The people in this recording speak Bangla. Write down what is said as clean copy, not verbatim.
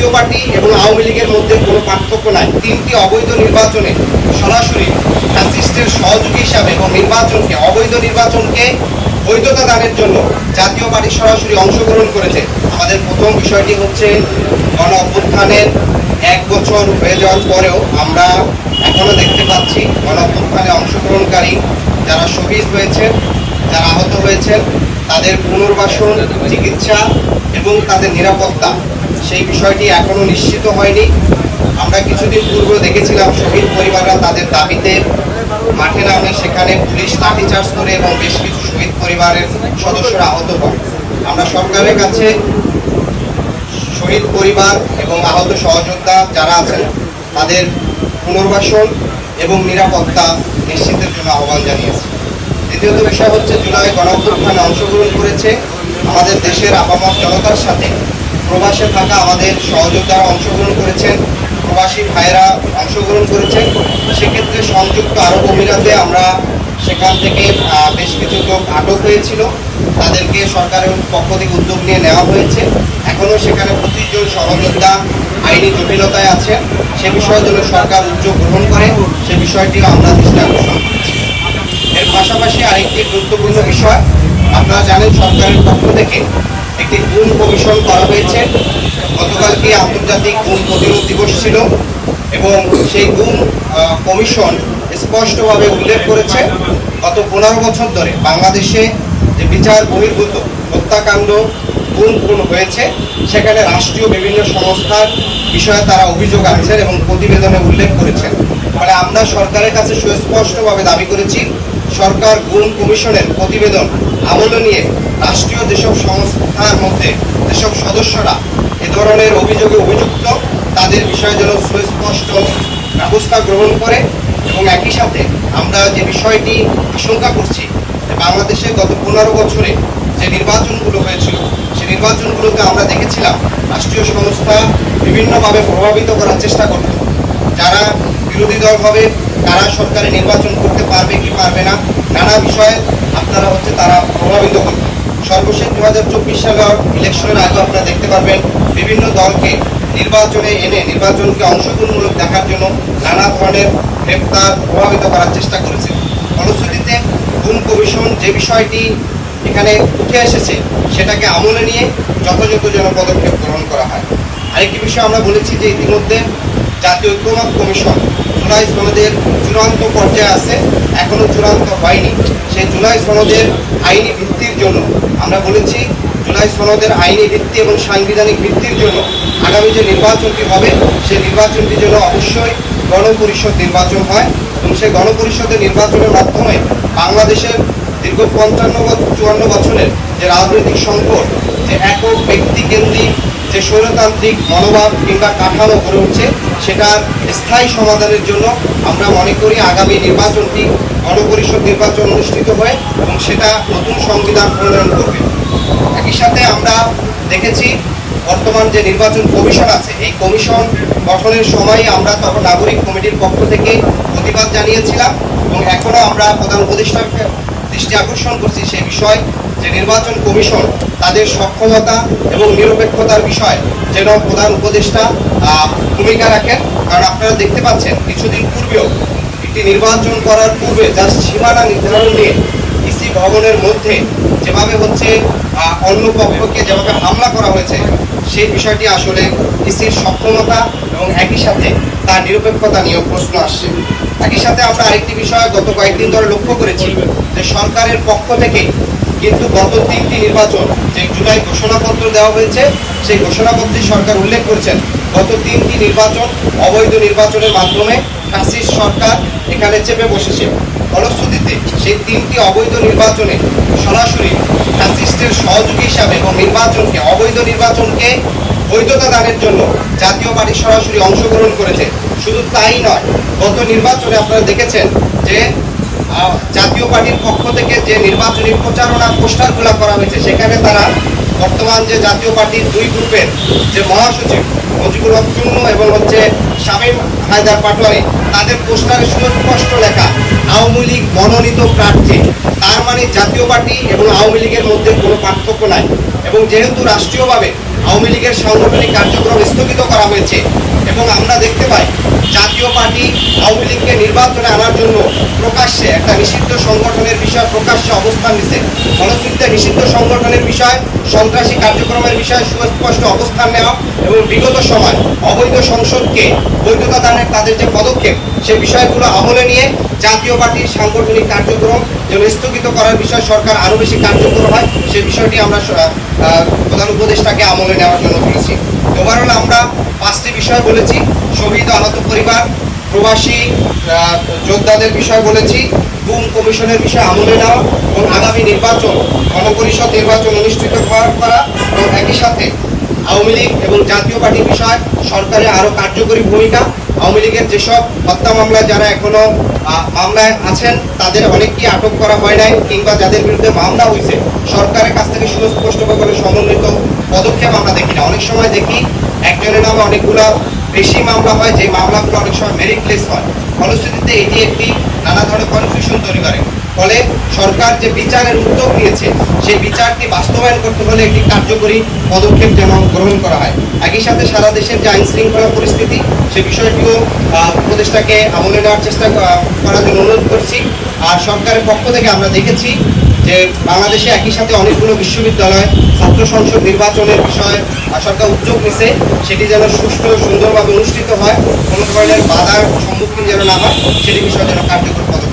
জাতীয় পার্টি এবং আওয়ামী লীগের মধ্যে কোনো পার্থক্য নাই। তিনটি অবৈধ নির্বাচনে সরাসরি ফ্যাসিস্টের সহযোগী হিসাবে এবং অবৈধ নির্বাচনকে বৈধতা দানের জন্য জাতীয় পার্টি সরাসরি অংশগ্রহণ করেছে। আমাদের প্রথম বিষয়টি হচ্ছে গণ অভ্যুত্থানের 1 বছর হয়ে যাওয়ার পরেও আমরা এখনো দেখতে পাচ্ছি গণ অভ্যুত্থানে অংশগ্রহণকারী যারা শহীদ হয়েছেন, যারা আহত হয়েছেন, তাদের পুনর্বাসন, চিকিৎসা এবং তাদের নিরাপত্তা, সেই বিষয়টি এখনো নিশ্চিত হয়নি। আমরা কিছুদিন পূর্বে দেখেছিলাম শহীদ পরিবাররা তাদের দাবিতে মাঠে নামে, সেখানে পুলিশ লাঠিচার্জ করে এবং বেশ কিছু শহীদ পরিবারের সদস্যরা আহত হন। আমরা সরকারের কাছে শহীদ পরিবার এবং আহত সহযোদ্ধা যারা আছেন তাদের পুনর্বাসন এবং নিরাপত্তা নিশ্চিতের জন্য আহ্বান জানিয়েছি। দ্বিতীয়ত বিষয় হচ্ছে জুলাই গণঅভ্যুত্থানে অংশগ্রহণ করেছে আমাদের দেশের আপামর জনতার সাথে প্রবাসে থাকা আমাদের সহযোদ্ধারা অংশগ্রহণ করেছেন, প্রবাসী ভাইয়েরা অংশগ্রহণ করেছেন। সেক্ষেত্রে সংযুক্ত আরব আমিরাতে আমরা সেখান থেকে বেশ কিছু লোক আটক হয়েছিল, তাদেরকে সরকারের পক্ষ থেকে উদ্যোগ নিয়ে নেওয়া হয়েছে। এখনও সেখানে 25 জন সহযোদ্ধা আইনি জটিলতায় আছে। সে বিষয়ের জন্য সরকার উদ্যোগ গ্রহণ করে, সে বিষয়টিও আমরা দৃষ্টি আকর্ষণ করছি। এর পাশাপাশি আরেকটি গুরুত্বপূর্ণ বিষয়, আপনারা জানেন সরকারের পক্ষ থেকে একটি গুম কমিশন করা হয়েছে। গতকালকে আন্তর্জাতিক গুম প্রতিরোধ দিবস ছিল এবং সেই গুম কমিশন স্পষ্টভাবে উল্লেখ করেছে গত 15 বছর ধরে বাংলাদেশে যে বিচার বহির্ভূত হত্যাকাণ্ড, গুম হয়েছে, সেখানে রাষ্ট্রীয় বিভিন্ন সংস্থার বিষয়ে তারা অভিযোগ আনছেন এবং প্রতিবেদনে উল্লেখ করেছেন। ফলে আমরা সরকারের কাছে সুস্পষ্টভাবে দাবি করেছি সরকার গুম কমিশনের প্রতিবেদন আমলে নিয়ে রাষ্ট্রীয় যেসব সংস্থার মধ্যে যেসব সদস্যরা এ ধরনের অভিযোগে অভিযুক্ত তাদের বিষয়ে যেন সুস্পষ্ট ব্যবস্থা গ্রহণ করে। এবং একই সাথে আমরা যে বিষয়টি আশঙ্কা করছি যে বাংলাদেশে গত 15 বছরে যে নির্বাচনগুলো হয়েছিল, সেই নির্বাচনগুলোতে আমরা দেখেছিলাম রাষ্ট্রীয় সংস্থা বিভিন্নভাবে প্রভাবিত করার চেষ্টা করত। যারা বিরোধী দল হবে তারা সরকারে নির্বাচন করতে পারবে কি পারবে না, নানা বিষয়ে তারা প্রভাবিত করত। সর্বশেষ 2024 সালের ইলেকশনের আগে আপনারা দেখতে পারবেন বিভিন্ন দলকে নির্বাচনে এনে নির্বাচনকে অংশগ্রহণমূলক দেখার জন্য নানা ধরনের গ্রেপ্তার, প্রভাবিত করার চেষ্টা করেছে। ফলশ্রুতিতে গুম কমিশন যে বিষয়টি এখানে উঠে এসেছে সেটাকে আমলে নিয়ে যথাযথ যেন পদক্ষেপ গ্রহণ করা হয়। আরেকটি বিষয় আমরা বলেছি যে ইতিমধ্যে জাতীয় ঐক্যমত্য কমিশন জুলাই সনদের চূড়ান্ত পর্যায়ে আছে, এখনও চূড়ান্ত হয়নি। সেই জুলাই সনদের আইনি ভিত্তির জন্য আমরা বলেছি জুলাই সনদের আইনি ভিত্তি এবং সাংবিধানিক ভিত্তির জন্য আগামী যে নির্বাচনটি হবে সেই নির্বাচনটি যেন অবশ্যই গণপরিষদ নির্বাচন হয় এবং সেই গণপরিষদের নির্বাচনের মাধ্যমে বাংলাদেশের দীর্ঘ 54 বছরের যে রাজনৈতিক সংকট, যে একক ব্যক্তিকেন্দ্রিক যে স্বৈরতান্ত্রিক মনোভাব কিংবা কাঠামো গড়ে উঠছে, সেটার স্থায়ী সমাধানের জন্য আমরা মনে করি আগামী নির্বাচনটি গণপরিষদ নির্বাচন অনুষ্ঠিত হয় এবং সেটা নতুন সংবিধান প্রণয়ন করবে। একই সাথে আমরা দেখেছি বর্তমান যে নির্বাচন কমিশন আছে, এই কমিশন গঠনের সময় আমরা তখন নাগরিক কমিটির পক্ষ থেকে প্রতিবাদ জানিয়েছিলাম এবং এখনও আমরা প্রধান উপদেষ্টার দৃষ্টি আকর্ষণ করছি সেই বিষয় যে নির্বাচন কমিশন তাদের সক্ষমতা এবং নিরপেক্ষতার বিষয় যেন প্রধান উপদেষ্টা ভূমিকা রাখেন। কারণ আপনারা দেখতে পাচ্ছেন কিছুদিন পূর্বেও একটি নির্বাচন করার পূর্বে যার সীমানা নির্ধারণ নিয়ে ইসি ভবনের মধ্যে যেভাবে অন্য পক্ষকে যেভাবে হামলা করা হয়েছে, সেই বিষয়টি আসলে ইসির সক্ষমতা এবং একই সাথে তার নিরপেক্ষতা নিয়েও প্রশ্ন আসছে। একই সাথে আমরা আরেকটি বিষয় গত কয়েকদিন ধরে লক্ষ্য করেছি যে সরকারের পক্ষ থেকে কিন্তু গত 3টি নির্বাচন যে জুলাই ঘোষণাপত্র দেওয়া হয়েছে, সেই ঘোষণাপত্রে সরকার উল্লেখ করেছেন গত 3টি নির্বাচন অবৈধ নির্বাচনের মাধ্যমে ফ্যাসিস্ট সরকার এখানে চেপে বসেছে। ফলশ্রুতিতে সেই 3টি অবৈধ নির্বাচনে সরাসরি ফ্যাসিস্টের সহযোগী হিসাবে এবং অবৈধ নির্বাচনকে বৈধতা দানের জন্য জাতীয় পার্টি সরাসরি অংশগ্রহণ করেছে। শুধু তাই নয়, গত নির্বাচনে আপনারা দেখেছেন যে জাতীয় পার্টির পক্ষ থেকে যে নির্বাচনী প্রচারণা পোস্টারগুলো করা হয়েছে, সেখানে তারা বর্তমান যে জাতীয় পার্টির 2 গ্রুপের যে মহাসচিব মুজিবুর হক চুন্নু এবং শামীম হায়দার পাটোয়ারি, তাদের পোস্টারে সুস্পষ্ট লেখা আওয়ামী লীগ মনোনীত প্রার্থী। তার মানে জাতীয় পার্টি এবং আওয়ামী লীগের মধ্যে কোনো পার্থক্য নাই এবং যেহেতু রাষ্ট্রীয়ভাবে আওয়ামী লীগের সাংগঠনিক কার্যক্রম স্থগিত করা করা হয়েছে এবং আমরা দেখতে পাই জাতীয় পার্টি আওয়ামী লীগকে নির্বাচনে আনার জন্য প্রকাশ্যে একটা নিষিদ্ধ সংগঠনের বিষয় প্রকাশ্যে অবস্থান নিছে। ফলশ্রুতিতে নিষিদ্ধ সংগঠনের বিষয়, সন্ত্রাসী কার্যক্রমের বিষয়ে সুস্পষ্ট অবস্থান নেওয়া এবং বিগত সময় অবৈধ সংসদকে বৈধতা দানের তাদের যে পদক্ষেপ সে বিষয়গুলো আমলে নিয়ে জাতীয় পার্টির সাংগঠনিক কার্যক্রম যেন স্থগিত করার বিষয় সরকার আরও বেশি কার্যকর হয় সে বিষয়টি আমরা প্রধান উপদেষ্টাকে আমলে নেওয়ার জন্য বলেছি। ওভারঅল আমরা 5টি বিষয় বলেছি, শহীদ আহত পরিবার, প্রবাসী যোদ্ধাদের বিষয় বলেছি, গুম কমিশনের বিষয় আমলে নেওয়া এবং আগামী নির্বাচন গণপরিষদ নির্বাচন অনুষ্ঠিত করা এবং একই সাথে আওয়ামী লীগ এবং জাতীয় পার্টির বিষয় সরকারের আরও কার্যকরী ভূমিকা। আওয়ামী লীগের যেসব হত্যা মামলায় যারা এখনো মামলায় আছেন তাদের অনেককেই আটক করা হয় নাই কিংবা যাদের বিরুদ্ধে মামলা হয়েছে সরকারের কাছ থেকে সুস্পষ্টভাবে সমন্বিত পদক্ষেপ আমরা দেখি না। অনেক সময় দেখি একজনের নামে অনেকগুলো বেশি মামলা হয়, যে মামলাগুলো অনেক সময় মেরিটলেস হয়। ফলশ্রুতিতে এটি একটি নানা ধরনের কনফিউশন তৈরি করে। ফলে সরকার যে বিচারের উদ্যোগ নিয়েছে সেই বিচারটি বাস্তবায়ন করতে হলে একটি কার্যকরী পদক্ষেপ যেন গ্রহণ করা হয়। একই সাথে সারা দেশের যে আইন শৃঙ্খলা পরিস্থিতি সে বিষয়টিও উপদেষ্টাকে আমলে নেওয়ার চেষ্টা করার জন্য অনুরোধ করছি। আর সরকারের পক্ষ থেকে আমরা দেখেছি যে বাংলাদেশে একই সাথে অনেকগুলো বিশ্ববিদ্যালয় ছাত্র সংসদ নির্বাচনের বিষয়ে সরকার উদ্যোগ নিছে, সেটি যেন সুষ্ঠু সুন্দরভাবে অনুষ্ঠিত হয়, কোনো ধরনের বাধার সম্মুখীন যেন না হয় সেটি বিষয়ে যেন কার্যকর পদক্ষেপ